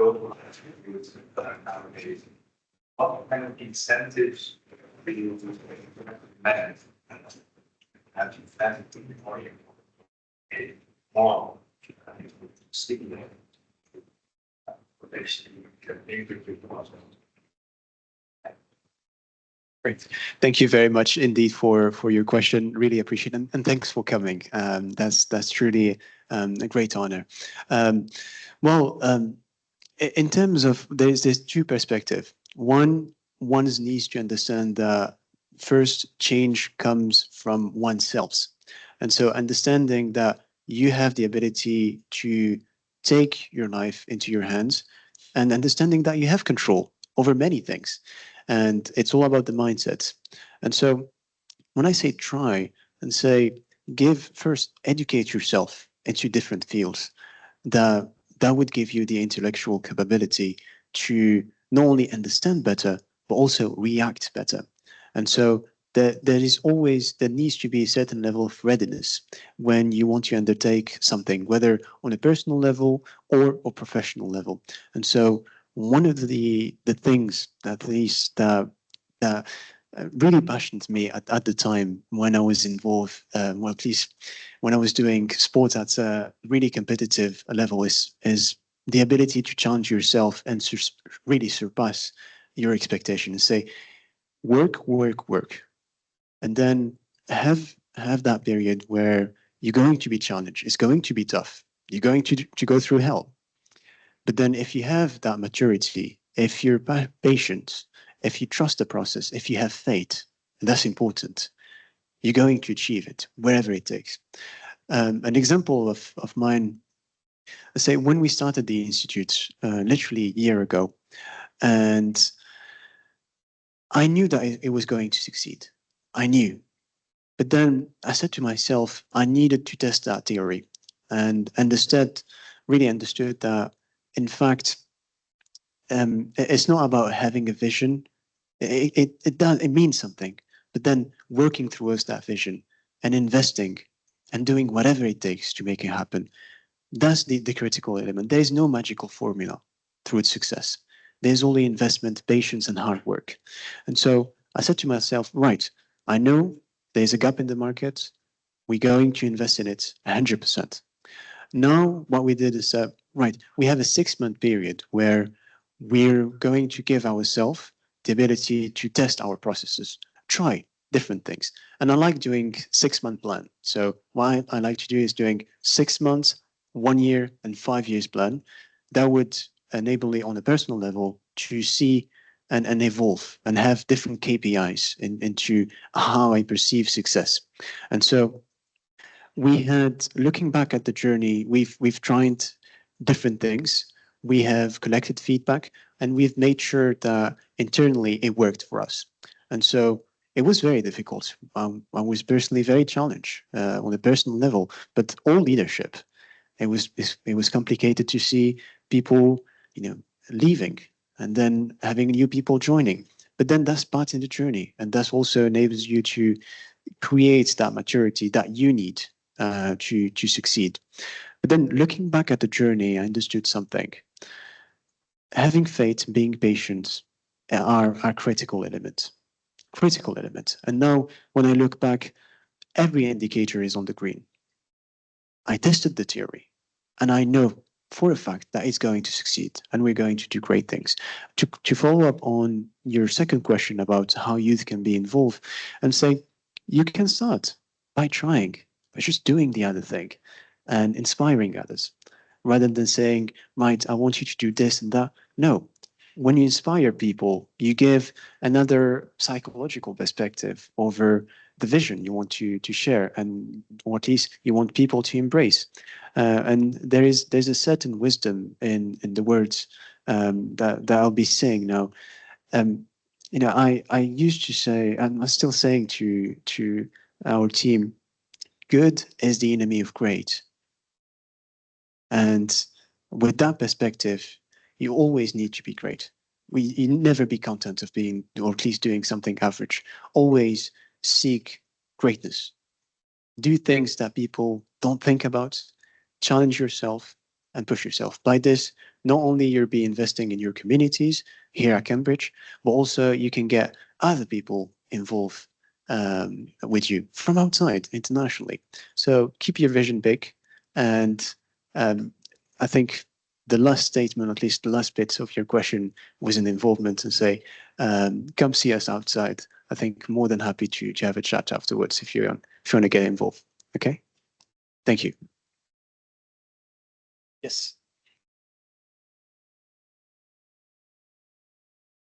go nowadays. What kind of incentives do you recommend? Have you found more stimulate Great. Thank you very much indeed for your question. Really appreciate it. And thanks for coming. That's truly a great honor. In terms of, there's two perspectives. One needs to understand that first change comes from oneself. And so understanding that you have the ability to take your life into your hands and understanding that you have control over many things. And it's all about the mindset. And so when I say try and say, first educate yourself into different fields, that would give you the intellectual capability to not only understand better, but also react better. And so there needs to be a certain level of readiness when you want to undertake something, whether on a personal level or a professional level. And so one of the things that really passioned me at the time when I was involved, well, at least when I was doing sports at a really competitive level, is the ability to challenge yourself and really surpass your expectation and say, work, work, work. And then have that period where you're going to be challenged. It's going to be tough. You're going to go through hell. But then if you have that maturity, if you're patient, if you trust the process, if you have faith, and that's important, you're going to achieve it, wherever it takes. An example of mine, let's say when we started the Institute literally a year ago, and I knew that it was going to succeed. I knew. But then I said to myself, I needed to test that theory and really understood that, in fact, it's not about having a vision. It means something, but then working towards that vision and investing and doing whatever it takes to make it happen. That's the critical element. There is no magical formula through its success. There's only investment, patience, and hard work. And so I said to myself, right, I know there's a gap in the market. We're going to invest in it 100%. Now, what we did is, right, we have a 6-month period where we're going to give ourselves the ability to test our processes, try different things. And I like doing 6-month plan. So what I like to do is doing 6 months, 1 year, and 5 years plan. That would enable me on a personal level to see and evolve and have different KPIs into how I perceive success. And so we had, looking back at the journey, we've tried different things. We have collected feedback, and we've made sure that internally it worked for us. And so it was very difficult. I was personally very challenged on a personal level, but all leadership, it was complicated to see people, leaving and then having new people joining. But then that's part in the journey, and that also enables you to create that maturity that you need to succeed. But then looking back at the journey, I understood something. Having faith, being patient are critical elements. Critical elements. And now when I look back, every indicator is on the green. I tested the theory, and I know for a fact that it's going to succeed, and we're going to do great things. To follow up on your second question about how youth can be involved, and say, you can start by trying, by just doing the other thing and inspiring others, rather than saying, right, I want you to do this and that. No, when you inspire people, you give another psychological perspective over the vision you want to share, and or at least you want people to embrace. And there's a certain wisdom in the words that I'll be saying now. I used to say, and I'm still saying to our team, good is the enemy of great. And with that perspective, you always need to be great. You never be content of being, or at least doing something average. Always seek greatness. Do things that people don't think about. Challenge yourself and push yourself. By this, not only you'll be investing in your communities here at Cambridge, but also you can get other people involved with you from outside internationally. So keep your vision big. And I think the last statement, at least the last bit of your question, was an involvement and say, come see us outside. I think more than happy to have a chat afterwards if you want to get involved. Okay. Thank you. Yes.